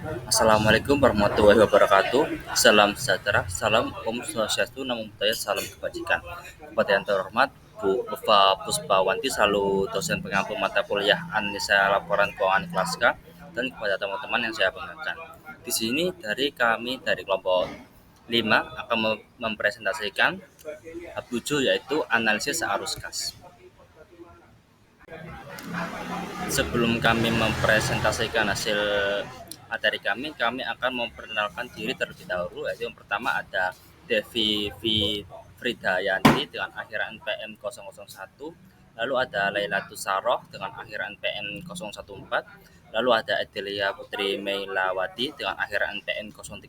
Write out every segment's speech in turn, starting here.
Assalamualaikum warahmatullahi wabarakatuh. Salam sejahtera, salam Om Swastiastu, Namo Buddhaya, salam kebajikan. Kepada yang terhormat Bu Eva Puspawanti, selalu dosen pengampu mata kuliah Analisa Laporan Keuangan kelas K, dan kepada teman-teman yang saya banggakan. Di sini dari kelompok 5 akan mempresentasikan bab 7, yaitu analisis arus kas. Sebelum kami mempresentasikan hasil materi kami akan memperkenalkan diri terlebih dahulu. Yaitu yang pertama ada Devi Fridayanti dengan akhiran NPM 001, lalu ada Laila Tusaroh dengan akhiran NPM 014, lalu ada Adelia Putri Meilawati dengan akhiran NPM 030,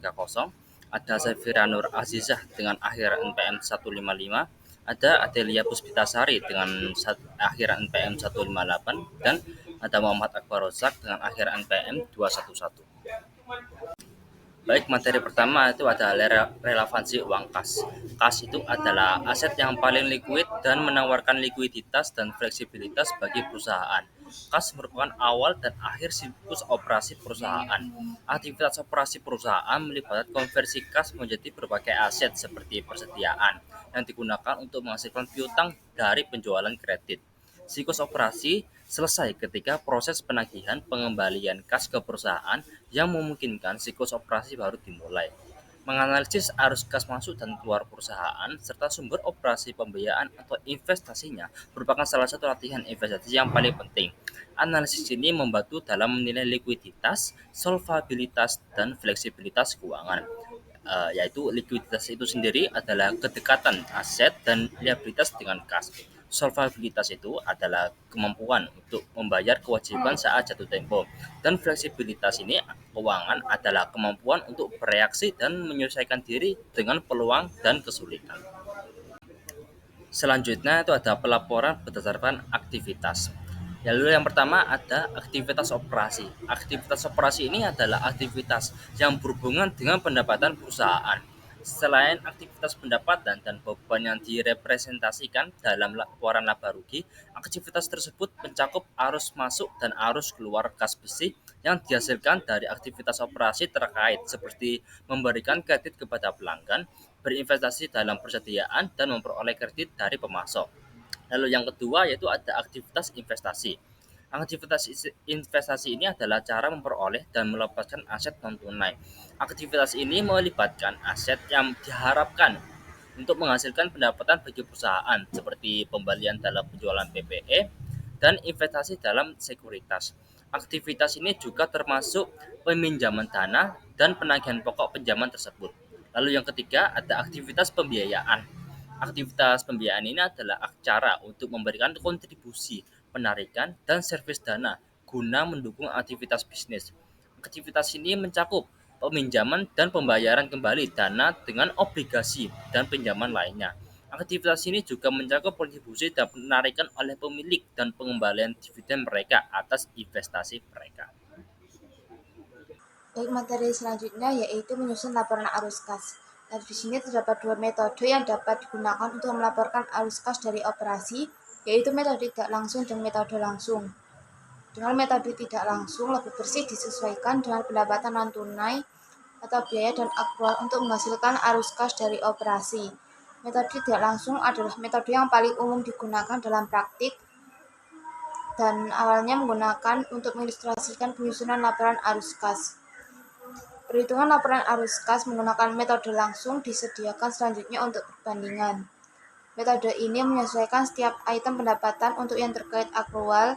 ada Safira Nur Azizah dengan akhiran NPM 155, ada Adelia Puspitasari dengan akhiran NPM 158, dan ada Muhammad Akbar Rozak dengan akhiran NPM 211. Baik, materi pertama itu ada relevansi uang kas. Kas itu adalah aset yang paling likuid dan menawarkan likuiditas dan fleksibilitas bagi perusahaan. Kas merupakan awal dan akhir siklus operasi perusahaan. Aktivitas operasi perusahaan melibatkan konversi kas menjadi berbagai aset seperti persediaan yang digunakan untuk menghasilkan piutang dari penjualan kredit. Siklus operasi selesai ketika proses penagihan pengembalian kas ke perusahaan yang memungkinkan siklus operasi baru dimulai. Menganalisis arus kas masuk dan keluar perusahaan serta sumber operasi pembiayaan atau investasinya merupakan salah satu latihan investasi yang paling penting. Analisis ini membantu dalam menilai likuiditas, solvabilitas, dan fleksibilitas keuangan. Yaitu likuiditas itu sendiri adalah kedekatan aset dan liabilitas dengan kas. Solvabilitas itu adalah kemampuan untuk membayar kewajiban saat jatuh tempo, dan fleksibilitas ini keuangan adalah kemampuan untuk bereaksi dan menyesuaikan diri dengan peluang dan kesulitan. Selanjutnya itu ada pelaporan berdasarkan aktivitas. Lalu yang pertama ada aktivitas operasi. Aktivitas operasi ini adalah aktivitas yang berhubungan dengan pendapatan perusahaan. Selain aktivitas pendapatan dan beban yang direpresentasikan dalam laporan laba rugi, aktivitas tersebut mencakup arus masuk dan arus keluar kas besi yang dihasilkan dari aktivitas operasi terkait seperti memberikan kredit kepada pelanggan, berinvestasi dalam persediaan, dan memperoleh kredit dari pemasok. Lalu yang kedua yaitu ada aktivitas investasi. Aktivitas investasi ini adalah cara memperoleh dan melepaskan aset non-tunai. Aktivitas ini melibatkan aset yang diharapkan untuk menghasilkan pendapatan bagi perusahaan seperti pembelian dalam penjualan PPE dan investasi dalam sekuritas. Aktivitas ini juga termasuk peminjaman dana dan penagihan pokok pinjaman tersebut. Lalu yang ketiga ada aktivitas pembiayaan. Aktivitas pembiayaan ini adalah cara untuk memberikan kontribusi, penarikan, dan servis dana guna mendukung aktivitas bisnis. Aktivitas ini mencakup peminjaman dan pembayaran kembali dana dengan obligasi dan pinjaman lainnya. Aktivitas ini juga mencakup kontribusi dan penarikan oleh pemilik dan pengembalian dividen mereka atas investasi mereka. Baik, materi selanjutnya yaitu menyusun laporan arus kas. Nah, di sini terdapat dua metode yang dapat digunakan untuk melaporkan arus kas dari operasi, yaitu metode tidak langsung dan metode langsung. Dengan metode tidak langsung, lebih bersih disesuaikan dengan pendapatan non-tunai atau biaya dan aktual untuk menghasilkan arus kas dari operasi. Metode tidak langsung adalah metode yang paling umum digunakan dalam praktik dan awalnya menggunakan untuk mengilustrasikan penyusunan laporan arus kas. Perhitungan laporan arus kas menggunakan metode langsung disediakan selanjutnya untuk perbandingan. Metode ini menyesuaikan setiap item pendapatan untuk yang terkait akrual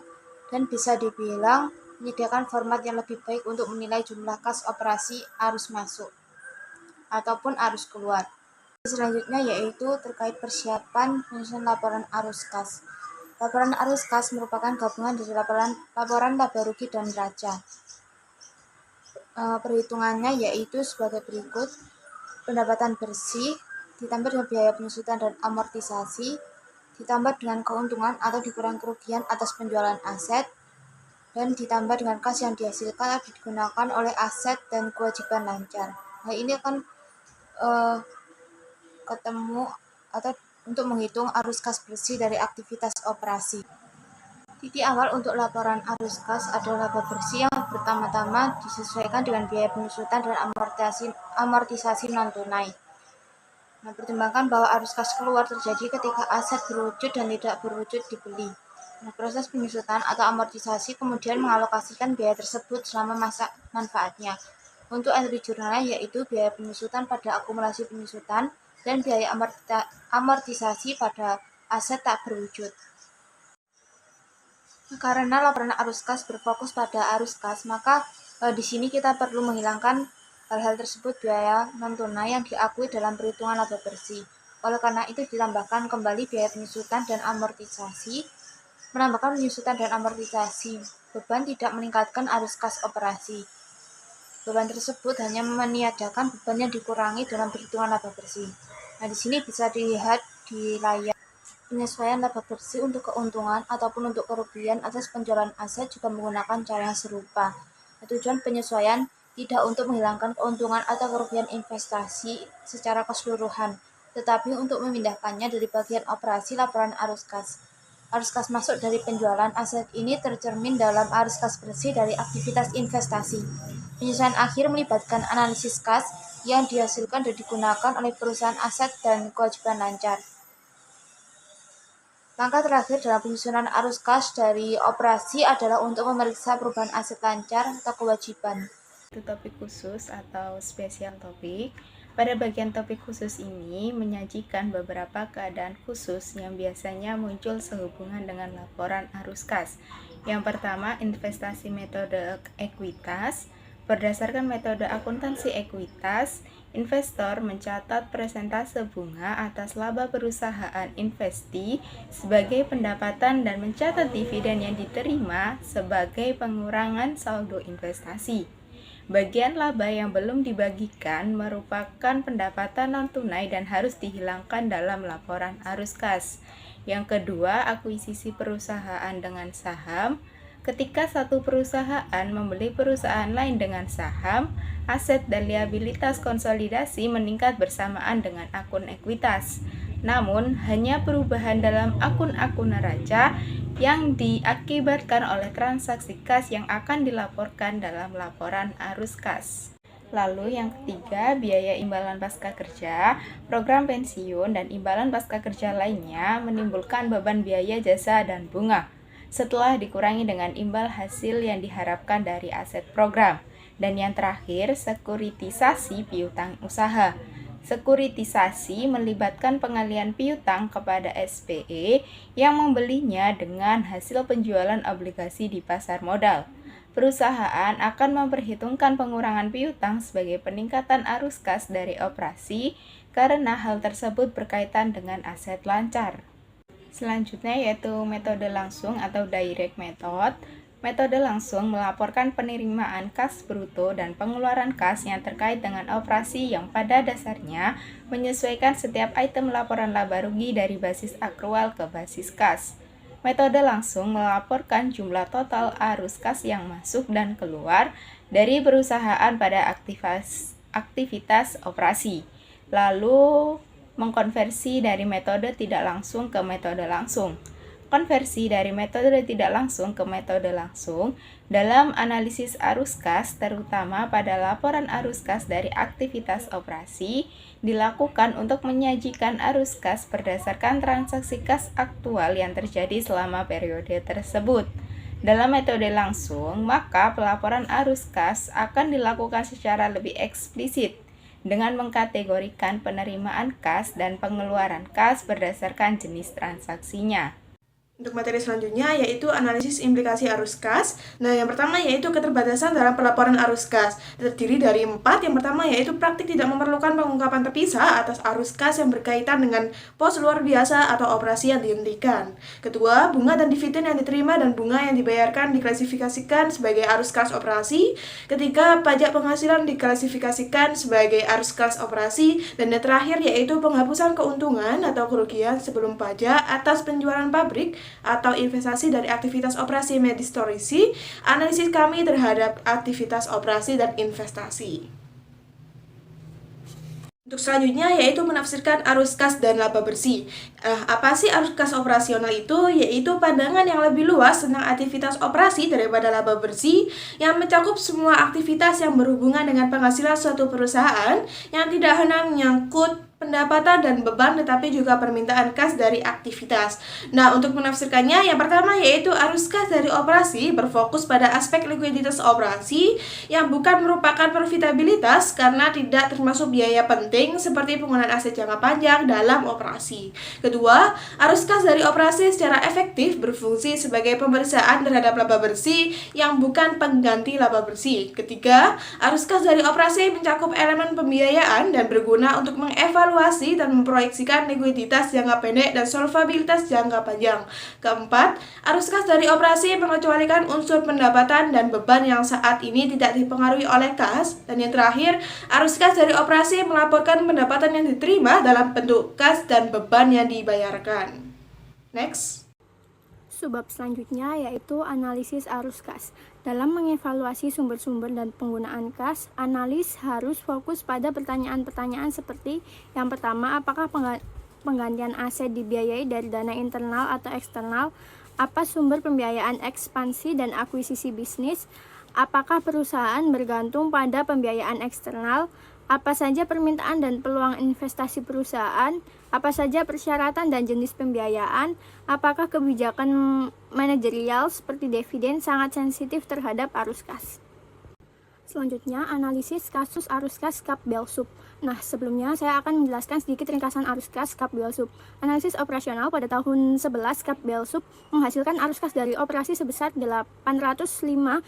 dan bisa dibilang menyediakan format yang lebih baik untuk menilai jumlah kas operasi arus masuk ataupun arus keluar. Selanjutnya yaitu terkait persiapan penyusunan laporan arus kas. Laporan arus kas merupakan gabungan dari laporan laba rugi dan neraca. Perhitungannya yaitu sebagai berikut: pendapatan bersih ditambah dengan biaya penyusutan dan amortisasi, ditambah dengan keuntungan atau dikurangi kerugian atas penjualan aset, dan ditambah dengan kas yang dihasilkan atau digunakan oleh aset dan kewajiban lancar. Nah, ini akan ketemu atau untuk menghitung arus kas bersih dari aktivitas operasi. Titik awal untuk laporan arus kas adalah laba bersih yang pertama-tama disesuaikan dengan biaya penyusutan dan amortisasi non-tunai. Nah, pertimbangkan bahwa arus kas keluar terjadi ketika aset berwujud dan tidak berwujud dibeli. Nah, proses penyusutan atau amortisasi kemudian mengalokasikan biaya tersebut selama masa manfaatnya. Untuk entry jurnalnya yaitu biaya penyusutan pada akumulasi penyusutan dan biaya amortisasi pada aset tak berwujud. Karena laporan arus kas berfokus pada arus kas, maka di sini kita perlu menghilangkan hal-hal tersebut biaya non-tunai yang diakui dalam perhitungan laba bersih. Oleh karena itu ditambahkan kembali biaya penyusutan dan amortisasi. Menambahkan penyusutan dan amortisasi beban tidak meningkatkan arus kas operasi. Beban tersebut hanya meniadakan beban yang dikurangi dalam perhitungan laba bersih. Nah, di sini bisa dilihat di layar. Penyesuaian laba bersih untuk keuntungan ataupun untuk kerugian atas penjualan aset juga menggunakan cara yang serupa. Tujuan penyesuaian tidak untuk menghilangkan keuntungan atau kerugian investasi secara keseluruhan, tetapi untuk memindahkannya dari bagian operasi laporan arus kas. Arus kas masuk dari penjualan aset ini tercermin dalam arus kas bersih dari aktivitas investasi. Penyesuaian akhir melibatkan analisis kas yang dihasilkan dan digunakan oleh perusahaan aset dan kewajiban lancar. Langkah terakhir dalam penyusunan arus kas dari operasi adalah untuk memeriksa perubahan aset lancar atau kewajiban. Itu topik khusus atau spesial topik. Pada bagian topik khusus ini menyajikan beberapa keadaan khusus yang biasanya muncul sehubungan dengan laporan arus kas. Yang pertama, investasi metode ekuitas. Berdasarkan metode akuntansi ekuitas, investor mencatat persentase bunga atas laba perusahaan investi sebagai pendapatan dan mencatat dividen yang diterima sebagai pengurangan saldo investasi. Bagian laba yang belum dibagikan merupakan pendapatan non-tunai dan harus dihilangkan dalam laporan arus kas. Yang kedua, akuisisi perusahaan dengan saham. Ketika satu perusahaan membeli perusahaan lain dengan saham, aset dan liabilitas konsolidasi meningkat bersamaan dengan akun ekuitas. Namun, hanya perubahan dalam akun-akun neraca yang diakibatkan oleh transaksi kas yang akan dilaporkan dalam laporan arus kas. Lalu yang ketiga, biaya imbalan pasca kerja, program pensiun, dan imbalan pasca kerja lainnya menimbulkan beban biaya jasa dan bunga setelah dikurangi dengan imbal hasil yang diharapkan dari aset program. Dan yang terakhir, sekuritisasi piutang usaha. Sekuritisasi melibatkan pengalian piutang kepada SPE yang membelinya dengan hasil penjualan obligasi di pasar modal. Perusahaan akan memperhitungkan pengurangan piutang sebagai peningkatan arus kas dari operasi karena hal tersebut berkaitan dengan aset lancar. Selanjutnya yaitu metode langsung atau direct method. Metode langsung melaporkan penerimaan kas bruto dan pengeluaran kas yang terkait dengan operasi yang pada dasarnya menyesuaikan setiap item laporan laba rugi dari basis akrual ke basis kas. Metode langsung melaporkan jumlah total arus kas yang masuk dan keluar dari perusahaan pada aktivitas operasi. Lalu mengkonversi dari metode tidak langsung ke metode langsung. Konversi dari metode tidak langsung ke metode langsung dalam analisis arus kas, terutama pada laporan arus kas dari aktivitas operasi, dilakukan untuk menyajikan arus kas berdasarkan transaksi kas aktual yang terjadi selama periode tersebut. Dalam metode langsung, maka pelaporan arus kas akan dilakukan secara lebih eksplisit dengan mengkategorikan penerimaan kas dan pengeluaran kas berdasarkan jenis transaksinya. Untuk materi selanjutnya yaitu analisis implikasi arus kas. Nah, yang pertama yaitu keterbatasan dalam pelaporan arus kas. Terdiri dari 4. Yang pertama yaitu praktik tidak memerlukan pengungkapan terpisah atas arus kas yang berkaitan dengan pos luar biasa atau operasi yang dihentikan. Kedua, bunga dan dividen yang diterima dan bunga yang dibayarkan diklasifikasikan sebagai arus kas operasi. Ketiga, pajak penghasilan diklasifikasikan sebagai arus kas operasi. Dan yang terakhir yaitu penghapusan keuntungan atau kerugian sebelum pajak atas penjualan pabrik atau investasi dari aktivitas operasi medistorisi. Analisis kami terhadap aktivitas operasi dan investasi. Untuk selanjutnya yaitu menafsirkan arus kas dan laba bersih. Apa sih arus kas operasional itu? Yaitu pandangan yang lebih luas tentang aktivitas operasi daripada laba bersih yang mencakup semua aktivitas yang berhubungan dengan penghasilan suatu perusahaan yang tidak hanya menyangkut pendapatan dan beban tetapi juga permintaan kas dari aktivitas. Nah, untuk menafsirkannya yang pertama yaitu arus kas dari operasi berfokus pada aspek likuiditas operasi yang bukan merupakan profitabilitas karena tidak termasuk biaya penting seperti penggunaan aset jangka panjang dalam operasi. Kedua, arus kas dari operasi secara efektif berfungsi sebagai pemeriksaan terhadap laba bersih yang bukan pengganti laba bersih. Ketiga, arus kas dari operasi mencakup elemen pembiayaan dan berguna untuk mengevaluasi dan memproyeksikan likuiditas jangka pendek dan solvabilitas jangka panjang. Keempat, arus kas dari operasi mengecualikan unsur pendapatan dan beban yang saat ini tidak dipengaruhi oleh kas. Dan yang terakhir, arus kas dari operasi melaporkan pendapatan yang diterima dalam bentuk kas dan beban yang dibayarkan. Next. Subbab selanjutnya yaitu analisis arus kas. Dalam mengevaluasi sumber-sumber dan penggunaan kas, analis harus fokus pada pertanyaan-pertanyaan seperti yang pertama, apakah penggantian aset dibiayai dari dana internal atau eksternal? Apa sumber pembiayaan ekspansi dan akuisisi bisnis? Apakah perusahaan bergantung pada pembiayaan eksternal? Apa saja permintaan dan peluang investasi perusahaan? Apa saja persyaratan dan jenis pembiayaan? Apakah kebijakan manajerial seperti dividen sangat sensitif terhadap arus kas? Selanjutnya, analisis kasus arus kas Kap Belsub. Nah, sebelumnya saya akan menjelaskan sedikit ringkasan arus kas Kap Belsub. Analisis operasional pada tahun 11 Kap Belsub menghasilkan arus kas dari operasi sebesar 805,2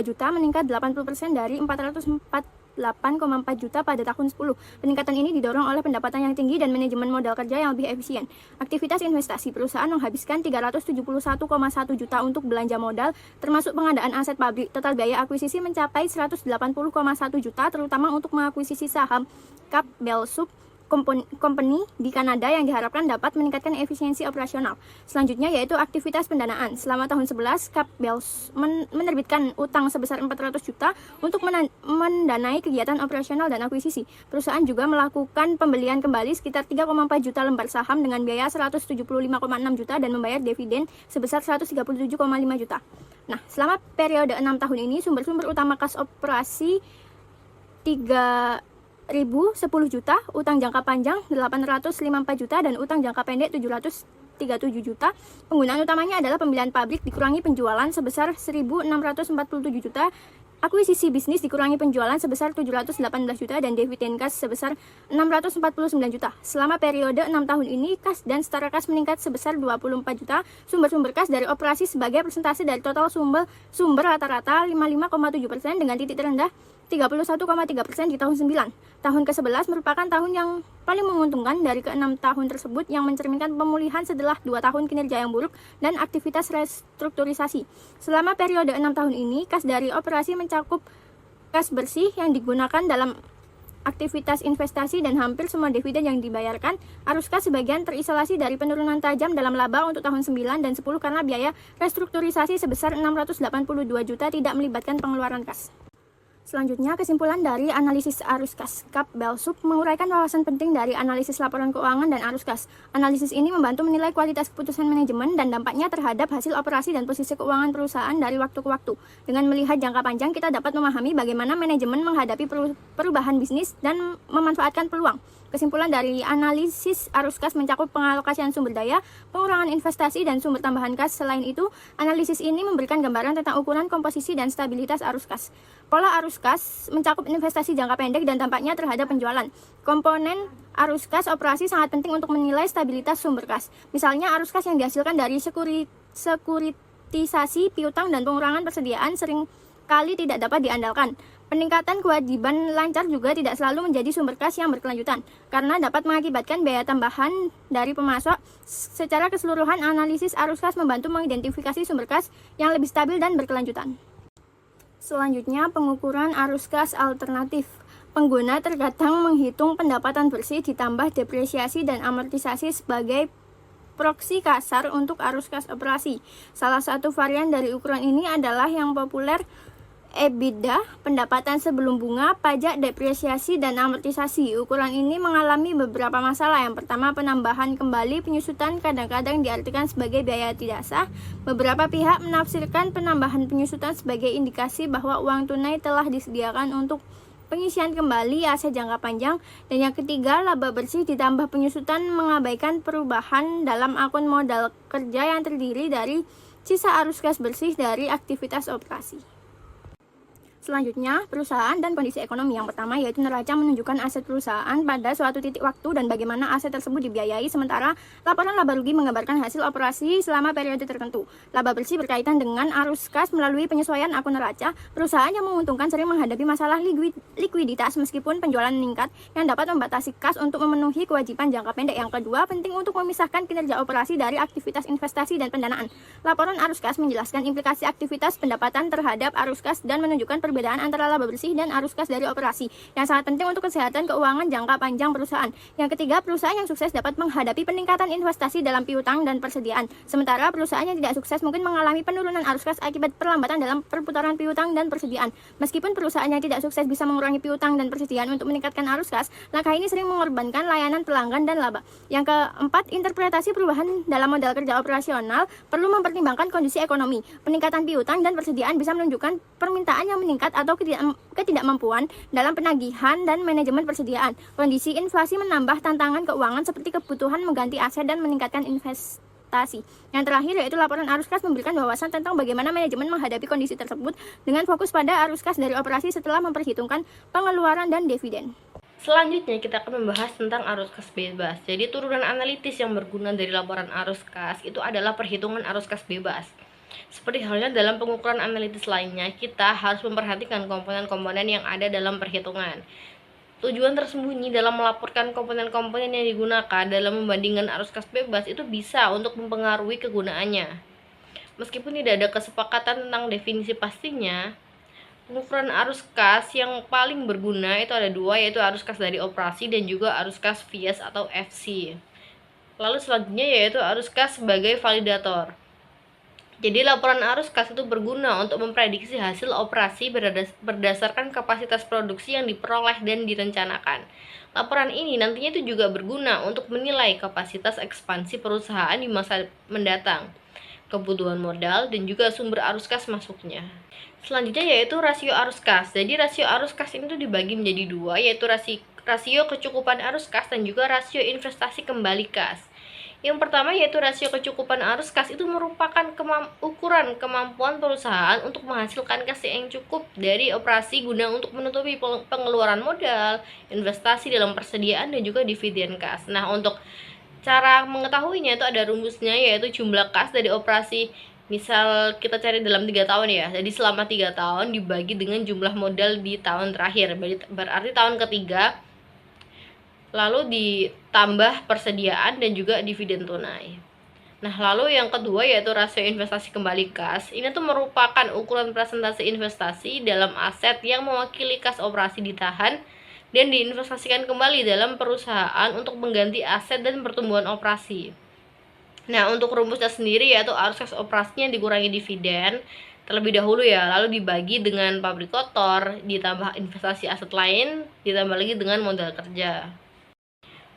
juta, meningkat 80% dari 448,4 juta pada tahun 10. Peningkatan ini didorong oleh pendapatan yang tinggi dan manajemen modal kerja yang lebih efisien. Aktivitas investasi perusahaan menghabiskan 371,1 juta untuk belanja modal, termasuk pengadaan aset pabrik. Total biaya akuisisi mencapai 180,1 juta, terutama untuk mengakuisisi saham Kap Belsub Company di Kanada yang diharapkan dapat meningkatkan efisiensi operasional. Selanjutnya yaitu aktivitas pendanaan. Selama tahun 11, Kap Belsub menerbitkan utang sebesar 400 juta untuk mendanai kegiatan operasional dan akuisisi. Perusahaan juga melakukan pembelian kembali sekitar 3,4 juta lembar saham dengan biaya 175,6 juta dan membayar dividen sebesar 137,5 juta. Nah, selama periode 6 tahun ini sumber-sumber utama kas operasi 3.010 juta, utang jangka panjang 854 juta, dan utang jangka pendek 737 juta. Penggunaan utamanya adalah pembelian pabrik dikurangi penjualan sebesar 1.647 juta, akuisisi bisnis dikurangi penjualan sebesar 718 juta, dan dividen kas sebesar 649 juta. Selama periode 6 tahun ini, kas dan setara kas meningkat sebesar 24 juta. Sumber-sumber kas dari operasi sebagai persentase dari total sumber rata-rata 55,7% dengan titik terendah 31,3% di tahun 9. Tahun ke-11 merupakan tahun yang paling menguntungkan dari ke-6 tahun tersebut yang mencerminkan pemulihan setelah 2 tahun kinerja yang buruk dan aktivitas restrukturisasi. Selama periode 6 tahun ini, kas dari operasi mencakup kas bersih yang digunakan dalam aktivitas investasi dan hampir semua dividen yang dibayarkan. Arus kas sebagian terisolasi dari penurunan tajam dalam laba untuk tahun 9 dan 10 karena biaya restrukturisasi sebesar 682 juta tidak melibatkan pengeluaran kas. Selanjutnya, kesimpulan dari analisis arus kas Kap Belsub menguraikan wawasan penting dari analisis laporan keuangan dan arus kas. Analisis ini membantu menilai kualitas keputusan manajemen dan dampaknya terhadap hasil operasi dan posisi keuangan perusahaan dari waktu ke waktu. Dengan melihat jangka panjang, kita dapat memahami bagaimana manajemen menghadapi perubahan bisnis dan memanfaatkan peluang. Kesimpulan dari analisis arus kas mencakup pengalokasian sumber daya, pengurangan investasi, dan sumber tambahan kas. Selain itu, analisis ini memberikan gambaran tentang ukuran, komposisi, dan stabilitas arus kas. Pola arus kas mencakup investasi jangka pendek dan dampaknya terhadap penjualan. Komponen arus kas operasi sangat penting untuk menilai stabilitas sumber kas. Misalnya, arus kas yang dihasilkan dari sekuritisasi, piutang, dan pengurangan persediaan sering kali tidak dapat diandalkan. Peningkatan kewajiban lancar juga tidak selalu menjadi sumber kas yang berkelanjutan, karena dapat mengakibatkan biaya tambahan dari pemasok. Secara keseluruhan, analisis arus kas membantu mengidentifikasi sumber kas yang lebih stabil dan berkelanjutan. Selanjutnya, pengukuran arus kas alternatif. Pengguna terkadang menghitung pendapatan bersih ditambah depresiasi dan amortisasi sebagai proksi kasar untuk arus kas operasi. Salah satu varian dari ukuran ini adalah yang populer, EBITDA, pendapatan sebelum bunga, pajak, depresiasi, dan amortisasi. Ukuran ini mengalami beberapa masalah. Yang pertama, penambahan kembali penyusutan kadang-kadang diartikan sebagai biaya tidak sah. Beberapa pihak menafsirkan penambahan penyusutan sebagai indikasi bahwa uang tunai telah disediakan untuk pengisian kembali aset jangka panjang. Dan yang ketiga, laba bersih ditambah penyusutan mengabaikan perubahan dalam akun modal kerja yang terdiri dari sisa arus kas bersih dari aktivitas operasi. Selanjutnya, perusahaan dan kondisi ekonomi. Yang pertama yaitu neraca menunjukkan aset perusahaan pada suatu titik waktu dan bagaimana aset tersebut dibiayai, sementara laporan laba rugi menggambarkan hasil operasi selama periode tertentu. Laba bersih berkaitan dengan arus kas melalui penyesuaian akun neraca. Perusahaan yang menguntungkan sering menghadapi masalah likuiditas meskipun penjualan meningkat, yang dapat membatasi kas untuk memenuhi kewajiban jangka pendek. Yang kedua, penting untuk memisahkan kinerja operasi dari aktivitas investasi dan pendanaan. Laporan arus kas menjelaskan implikasi aktivitas pendapatan terhadap arus kas dan menunjukkan perbedaan antara laba bersih dan arus kas dari operasi yang sangat penting untuk kesehatan keuangan jangka panjang perusahaan. Yang ketiga, perusahaan yang sukses dapat menghadapi peningkatan investasi dalam piutang dan persediaan, sementara perusahaan yang tidak sukses mungkin mengalami penurunan arus kas akibat perlambatan dalam perputaran piutang dan persediaan. Meskipun perusahaan yang tidak sukses bisa mengurangi piutang dan persediaan untuk meningkatkan arus kas, langkah ini sering mengorbankan layanan pelanggan dan laba. Yang keempat, interpretasi perubahan dalam modal kerja operasional perlu mempertimbangkan kondisi ekonomi. Peningkatan piutang dan persediaan bisa menunjukkan permintaan yang meningkat atau ketidakmampuan dalam penagihan dan manajemen persediaan. Kondisi inflasi menambah tantangan keuangan seperti kebutuhan mengganti aset dan meningkatkan investasi. Yang terakhir yaitu laporan arus kas memberikan wawasan tentang bagaimana manajemen menghadapi kondisi tersebut dengan fokus pada arus kas dari operasi setelah memperhitungkan pengeluaran dan dividen. Selanjutnya kita akan membahas tentang arus kas bebas. Jadi turunan analitis yang berguna dari laporan arus kas itu adalah perhitungan arus kas bebas. Seperti halnya dalam pengukuran analitis lainnya, kita harus memperhatikan komponen-komponen yang ada dalam perhitungan. Tujuan tersembunyi dalam melaporkan komponen-komponen yang digunakan dalam membandingkan arus kas bebas itu bisa untuk mempengaruhi kegunaannya. Meskipun tidak ada kesepakatan tentang definisi pastinya, pengukuran arus kas yang paling berguna itu ada dua, yaitu arus kas dari operasi dan juga arus kas vias atau FC. Lalu selanjutnya yaitu arus kas sebagai validator. Jadi laporan arus kas itu berguna untuk memprediksi hasil operasi berdasarkan kapasitas produksi yang diperoleh dan direncanakan. Laporan ini nantinya itu juga berguna untuk menilai kapasitas ekspansi perusahaan di masa mendatang, kebutuhan modal, dan juga sumber arus kas masuknya. Selanjutnya yaitu rasio arus kas. Jadi rasio arus kas ini tuh dibagi menjadi dua, yaitu rasio kecukupan arus kas dan juga rasio investasi kembali kas. Yang pertama yaitu rasio kecukupan arus kas itu merupakan ukuran kemampuan perusahaan untuk menghasilkan kas yang cukup dari operasi guna untuk menutupi pengeluaran modal, investasi dalam persediaan, dan juga dividen kas. Nah, untuk cara mengetahuinya itu ada rumusnya, yaitu jumlah kas dari operasi. Misal kita cari dalam 3 tahun ya, jadi selama 3 tahun dibagi dengan jumlah modal di tahun terakhir, berarti tahun ketiga, lalu ditambah persediaan dan juga dividen tunai. Nah, lalu yang kedua yaitu rasio investasi kembali kas. Ini tuh merupakan ukuran presentasi investasi dalam aset yang mewakili kas operasi ditahan dan diinvestasikan kembali dalam perusahaan untuk mengganti aset dan pertumbuhan operasi. Nah, untuk rumusnya sendiri yaitu arus kas operasinya dikurangi dividen terlebih dahulu ya, lalu dibagi dengan pabrik kotor, ditambah investasi aset lain, ditambah lagi dengan modal kerja.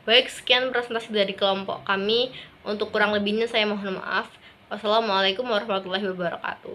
Baik, sekian presentasi dari kelompok kami. Untuk kurang lebihnya saya mohon maaf. Wassalamualaikum warahmatullahi wabarakatuh.